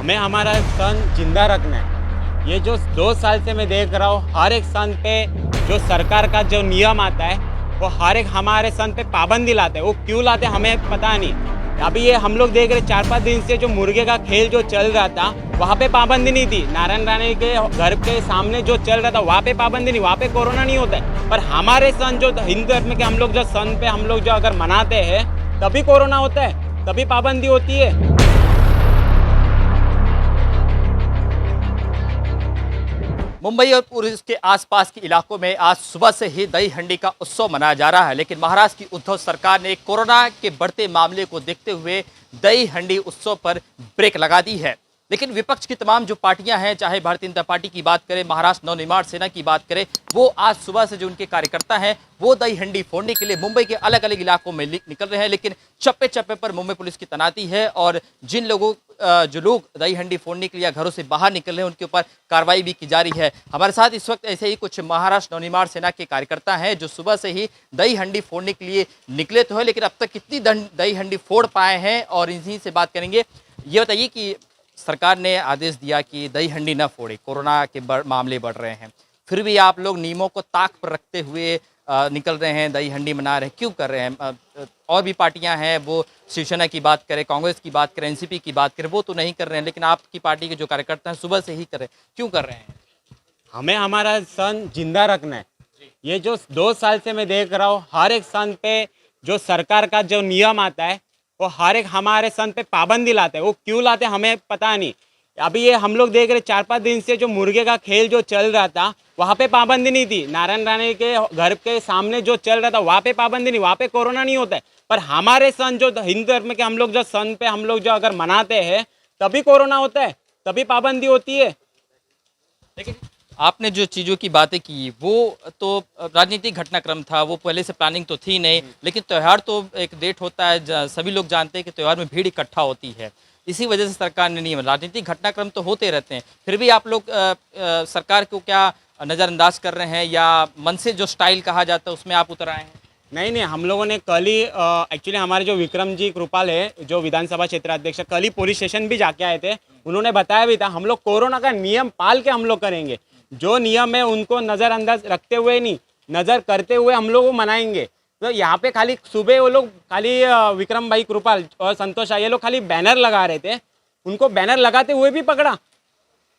हमें हमारा सन जिंदा रखना है। ये जो 2 साल से मैं देख रहा हूँ, हर एक सन पे जो सरकार का जो नियम आता है वो हर एक हमारे सन पे पाबंदी लाते हैं। वो क्यों लाते हैं हमें पता नहीं। अभी ये हम लोग देख रहे 4-5 दिन से जो मुर्गे का खेल जो चल रहा था वहाँ पे पाबंदी नहीं थी। नारायण राणे के घर के सामने जो चल रहा था वहाँ पे पाबंदी नहीं, वहाँ पे कोरोना नहीं होता है। पर हमारे सन जो हिंदू धर्म के हम लोग जो सन पे हम लोग जो अगर मनाते हैं तभी कोरोना होता है, तभी पाबंदी होती है। मुंबई और पूरे इसके आसपास के इलाकों में आज सुबह से ही दही हंडी का उत्सव मनाया जा रहा है, लेकिन महाराष्ट्र की उद्धव सरकार ने कोरोना के बढ़ते मामले को देखते हुए दही हंडी उत्सव पर ब्रेक लगा दी है। लेकिन विपक्ष की तमाम जो पार्टियां हैं, चाहे भारतीय जनता पार्टी की बात करें, महाराष्ट्र नवनिर्माण सेना की बात करें, वो आज सुबह से जो उनके कार्यकर्ता हैं वो दही हंडी फोड़ने के लिए मुंबई के अलग अलग इलाकों में निकल रहे हैं। लेकिन चप्पे चप्पे पर मुंबई पुलिस की तैनाती है और जिन लोगों जो लोग दही हंडी फोड़ने के लिए घरों से बाहर निकल रहे हैं उनके ऊपर कार्रवाई भी की जा रही है। हमारे साथ इस वक्त ऐसे ही कुछ महाराष्ट्र नवनिर्माण सेना के कार्यकर्ता हैं जो सुबह से ही दही हंडी फोड़ने के लिए निकले तो है, लेकिन अब तक कितनी दही हंडी फोड़ पाए हैं और इन्हीं से बात करेंगे। ये बताइए कि सरकार ने आदेश दिया कि दही हंडी न फोड़े, कोरोना के मामले बढ़ रहे हैं, फिर भी आप लोग नियमों को ताक पर रखते हुए निकल रहे हैं, दही हंडी मना रहे हैं, क्यों कर रहे हैं? और भी पार्टियां हैं, वो शिवसेना की बात करें, कांग्रेस की बात करें, एनसीपी की बात करें, वो तो नहीं कर रहे हैं, लेकिन आपकी पार्टी के जो कार्यकर्ता हैं सुबह से ही कर रहे हैं, क्यों कर रहे हैं? हमें हमारा सन जिंदा रखना है। ये जो 2 साल से मैं देख रहा हूँ, हर एक सन पे जो सरकार का जो नियम आता है वो हर एक हमारे सन पे पाबंदी लाते हैं। वो क्यों लाते हैं हमें पता नहीं। अभी ये हम लोग देख रहे 4-5 दिन से जो मुर्गे का खेल जो चल रहा था वहाँ पे पाबंदी नहीं थी। नारायण राणे के घर के सामने जो चल रहा था वहाँ पे पाबंदी नहीं, वहाँ पे कोरोना नहीं होता है। पर हमारे सन जो हिंदू धर्म के हम लोग जो सन पे हम लोग जो अगर मनाते हैं तभी कोरोना होता है, तभी पाबंदी होती है। लेकिन आपने जो चीज़ों की बातें की वो तो राजनीतिक घटनाक्रम था, वो पहले से प्लानिंग तो थी नहीं, लेकिन त्यौहार तो एक डेट होता है, सभी लोग जानते हैं कि त्यौहार में भीड़ इकट्ठा होती है, इसी वजह से सरकार ने नियम, राजनीतिक घटनाक्रम तो होते रहते हैं, फिर भी आप लोग सरकार को क्या नज़रअंदाज कर रहे हैं या मन से जो स्टाइल कहा जाता है उसमें आप उतर आए हैं? नहीं, हम लोगों ने कल ही एक्चुअली हमारे जो विक्रम जी कृपाल है जो विधानसभा क्षेत्राध्यक्ष, कल ही पुलिस स्टेशन भी जाके आए थे। उन्होंने बताया भी था हम लोग कोरोना का नियम पाल के हम लोग करेंगे, जो नियम है उनको नज़रअंदाज रखते हुए नहीं, नज़र करते हुए हम लोग वो मनाएंगे। तो यहाँ पे खाली सुबह वो लोग खाली विक्रम भाई कृपाल और संतोष ये लोग खाली बैनर लगा रहे थे, उनको बैनर लगाते हुए भी पकड़ा,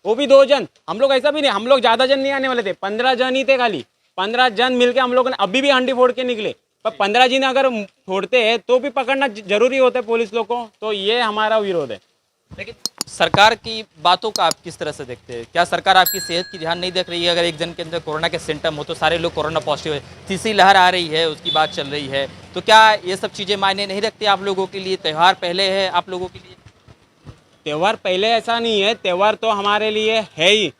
वो भी 2 जन। हम लोग ऐसा भी नहीं, हम लोग ज़्यादा जन नहीं आने वाले थे, 15 जन ही थे, खाली 15 जन मिलके हम लोगों ने अभी भी हंडी फोड़ के निकले। पर 15 जन अगर फोड़ते हैं तो भी पकड़ना जरूरी होता है पुलिस लोग को, तो ये हमारा विरोध है। लेकिन सरकार की बातों का आप किस तरह से देखते हैं? क्या सरकार आपकी सेहत की ध्यान नहीं देख रही है? अगर एक जन के अंदर कोरोना के सिम्टम हो तो सारे लोग कोरोना पॉजिटिव है, तीसरी लहर आ रही है उसकी बात चल रही है, तो क्या ये सब चीज़ें मायने नहीं रखती आप लोगों के लिए? त्यौहार पहले है आप लोगों के लिए? त्यौहार पहले ऐसा नहीं है, त्यौहार तो हमारे लिए है ही,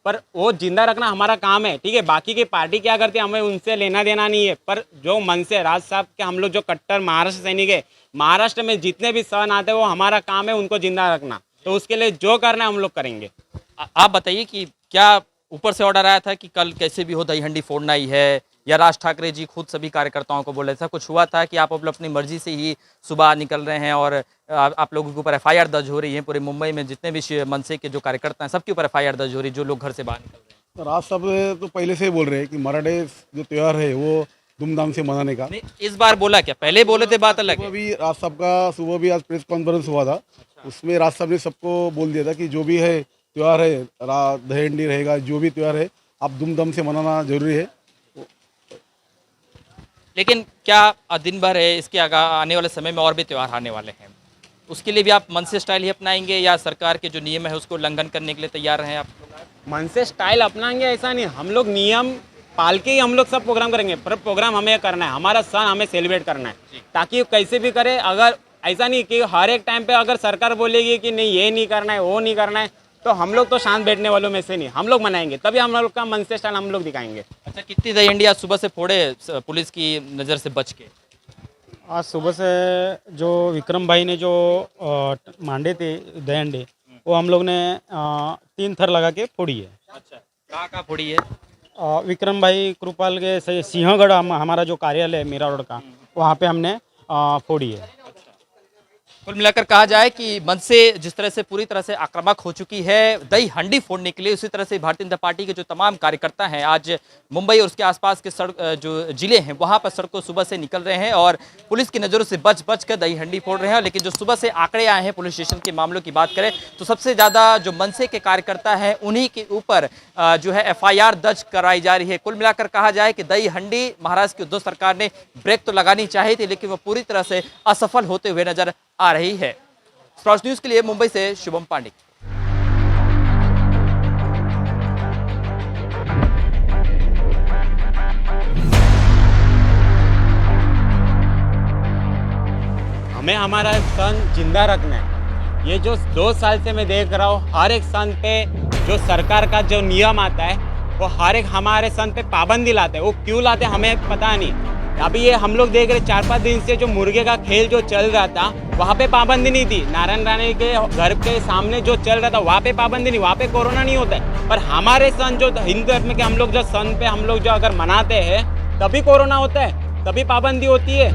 पर वो जिंदा रखना हमारा काम है, ठीक है। बाकी की पार्टी क्या करती है हमें उनसे लेना देना नहीं है, पर जो मन से राज साहब के हम लोग जो कट्टर महाराष्ट्र सैनिक है, महाराष्ट्र में जितने भी सन आते हैं वो हमारा काम है उनको जिंदा रखना, तो उसके लिए जो करना है हम लोग करेंगे। आप बताइए कि क्या ऊपर से ऑर्डर आया था कि कल कैसे भी हो दही हंडी फोड़ना ही है, या राज ठाकरे जी खुद सभी कार्यकर्ताओं को बोले, ऐसा कुछ हुआ था कि आप अपनी मर्जी से ही सुबह निकल रहे हैं और आप लोगों के ऊपर एफआईआर दर्ज हो रही है? पूरे मुंबई में जितने भी मनसे के जो कार्यकर्ता हैं सबके ऊपर एफआईआर दर्ज हो रही है जो लोग घर से बाहर निकल रहे हैं। तो राज साहब तो पहले से ही बोल रहे हैं कि मराठे जो त्यौहार है वो धूमधाम से मनाने का। नहीं, इस बार बोला क्या? पहले बोले थे, बात अलग सुबह है। भी राज साहब का सुबह भी आज प्रेस कॉन्फ्रेंस हुआ था, उसमें राज साहब ने सबको बोल दिया था कि जो भी है त्यौहार है, दही हंडी रहेगा, जो भी त्यौहार है आप धूमधाम से मनाना जरूरी है। लेकिन क्या दिन भर है, इसके आने वाले समय में और भी त्यौहार आने वाले हैं, उसके लिए भी आप मन से स्टाइल ही अपनाएंगे या सरकार के जो नियम है उसको उल्लंघन करने के लिए तैयार हैं आप? मन से स्टाइल अपनाएंगे ऐसा नहीं, हम लोग नियम पाल के ही हम लोग सब प्रोग्राम करेंगे, पर प्रोग्राम हमें करना है, हमारा सन हमें सेलिब्रेट करना है, ताकि कैसे भी करे। अगर ऐसा नहीं कि हर एक टाइम पे अगर सरकार बोलेगी कि नहीं ये नहीं करना है वो नहीं करना है, तो हम लोग तो शांत बैठने वालों में से नहीं, हम लोग मनाएंगे, तभी हम लोग का मन से स्टाइल हम लोग दिखाएंगे। अच्छा, कितनी दही हंडी आज सुबह से फोड़े पुलिस की नज़र से बच के? आज सुबह से जो विक्रम भाई ने जो मांडे थे दही हंडी, वो हम लोग ने 3 थर लगा के फोड़ी है। अच्छा, कहाँ फोड़ी है? विक्रम भाई कृपाल के सिंहगढ़ हमारा जो कार्यालय है मीरा रोड का, वहाँ पे हमने फोड़ी है। कुल मिलाकर कहा जाए कि मनसे जिस तरह से पूरी तरह से आक्रामक हो चुकी है दही हंडी फोड़ने के लिए, उसी तरह से भारतीय जनता पार्टी के जो तमाम कार्यकर्ता हैं आज मुंबई और उसके आसपास के सड़क जो जिले हैं वहां पर सड़कों सुबह से निकल रहे हैं और पुलिस की नज़रों से बच बच कर दही हंडी फोड़ रहे हैं। लेकिन जो सुबह से आंकड़े आए हैं पुलिस स्टेशन के मामलों की बात करें तो सबसे ज़्यादा जो मनसे के कार्यकर्ता हैं उन्हीं के ऊपर जो है FIR दर्ज कराई जा रही है। कुल मिलाकर कहा जाए कि दही हंडी महाराष्ट्र की उद्धव सरकार ने ब्रेक तो लगानी चाहिए थी, लेकिन वो पूरी तरह से असफल होते हुए नजर आ रही है। स्प्राउट्स न्यूज के लिए मुंबई से शुभम पांडे। हमें हमारा सन जिंदा रखना है। ये जो 2 साल से मैं देख रहा हूँ हर एक सन पे जो सरकार का जो नियम आता है वो हर एक हमारे सन पे पाबंदी लाते हैं। वो क्यों लाते हैं हमें पता नहीं। अभी ये हम लोग देख रहे 4-5 दिन से जो मुर्गे का खेल जो चल रहा था वहाँ पे पाबंदी नहीं थी। नारायण राणे के घर के सामने जो चल रहा था वहाँ पे पाबंदी नहीं, वहाँ पे कोरोना नहीं होता है। पर हमारे सन जो हिंदू धर्म के हम लोग जो सन पे हम लोग जो अगर मनाते हैं तभी कोरोना होता है, तभी पाबंदी होती है।